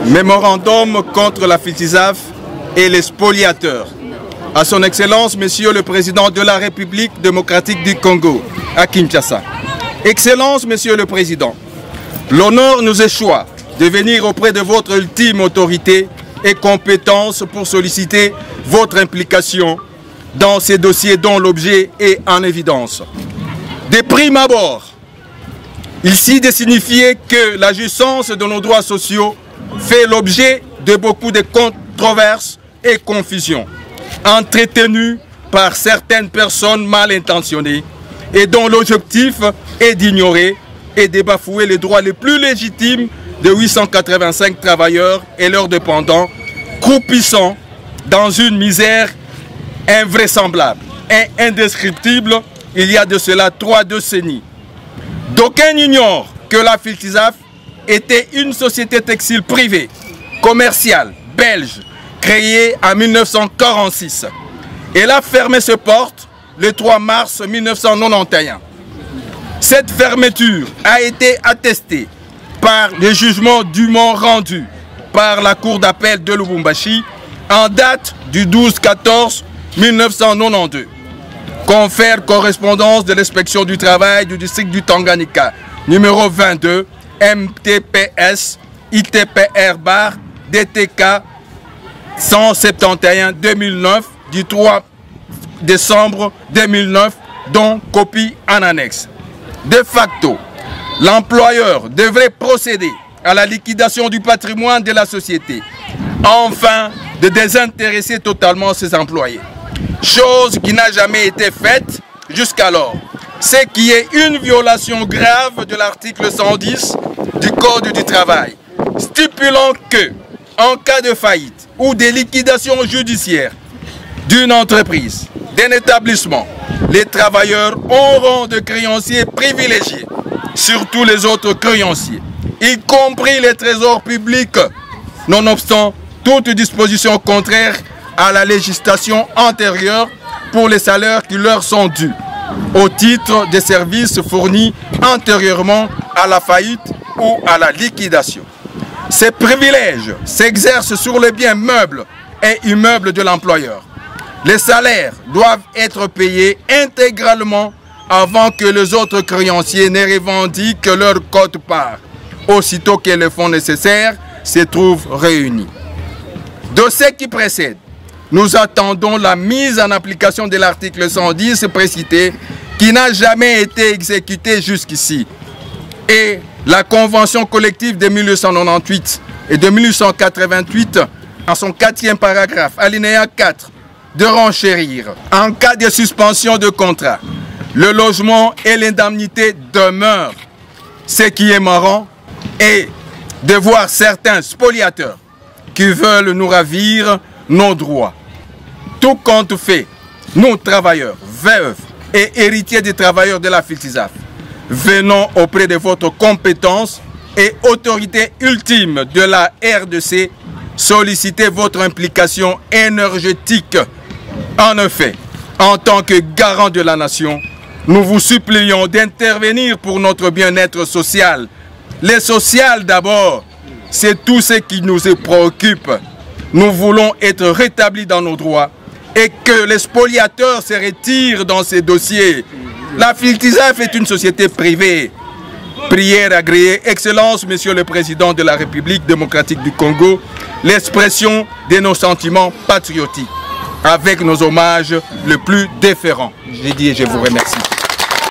Mémorandum contre la FILTISAF et les spoliateurs. À son Excellence, Monsieur le Président de la République démocratique du Congo, à Kinshasa. Excellence, Monsieur le Président, l'honneur nous échoit de venir auprès de votre ultime autorité et compétence pour solliciter votre implication dans ces dossiers dont l'objet est en évidence. De prime abord, il s'y de signifier que la jouissance de nos droits sociaux fait l'objet de beaucoup de controverses et confusions, entretenues par certaines personnes mal intentionnées et dont l'objectif est d'ignorer et de bafouer les droits les plus légitimes de 885 travailleurs et leurs dépendants, croupissant dans une misère invraisemblable et indescriptible il y a de cela 3 décennies. D'aucuns ignorent que la FILTISAF était une société textile privée, commerciale, belge, créée en 1946. Elle a fermé ses portes le 3 mars 1991. Cette fermeture a été attestée par les jugements dûment rendus par la Cour d'appel de Lubumbashi en date du 12-14-1992. Confère correspondance de l'inspection du travail du district du Tanganyika, numéro 22, MTPS, ITPR bar, DTK 171-2009 du 3 décembre 2009, dont copie en annexe. De facto, l'employeur devrait procéder à la liquidation du patrimoine de la société, afin de désintéresser totalement ses employés. Chose qui n'a jamais été faite jusqu'alors. Ce qui est une violation grave de l'article 110 du Code du travail, stipulant que, en cas de faillite ou de liquidation judiciaire d'une entreprise, d'un établissement, les travailleurs auront de créanciers privilégiés sur tous les autres créanciers, y compris les trésors publics, nonobstant toute disposition contraire à la législation antérieure pour les salaires qui leur sont dus, au titre des services fournis antérieurement à la faillite ou à la liquidation. Ces privilèges s'exercent sur les biens meubles et immeubles de l'employeur. Les salaires doivent être payés intégralement avant que les autres créanciers ne revendiquent leur quote-part, aussitôt que les fonds nécessaires se trouvent réunis. De ce qui précède, nous attendons la mise en application de l'article 110 précité qui n'a jamais été exécuté jusqu'ici, et la convention collective de 1898 et de 1888 en son 4e paragraphe, alinéa 4, de renchérir en cas de suspension de contrat. Le logement et l'indemnité demeurent. Ce qui est marrant est de voir certains spoliateurs qui veulent nous ravir nos droits. Tout compte fait, nous travailleurs, veuves et héritiers des travailleurs de la FILTISAF, venons auprès de votre compétence et autorité ultime de la RDC solliciter votre implication énergétique. En effet, en tant que garant de la nation, nous vous supplions d'intervenir pour notre bien-être social. Le social d'abord, c'est tout ce qui nous préoccupe. Nous voulons être rétablis dans nos droits et que les spoliateurs se retirent dans ces dossiers. La FILTISAF est une société privée. Prière agréée, Excellence, Monsieur le Président de la République démocratique du Congo, l'expression de nos sentiments patriotiques, avec nos hommages le plus déférents. Je dis et je vous remercie.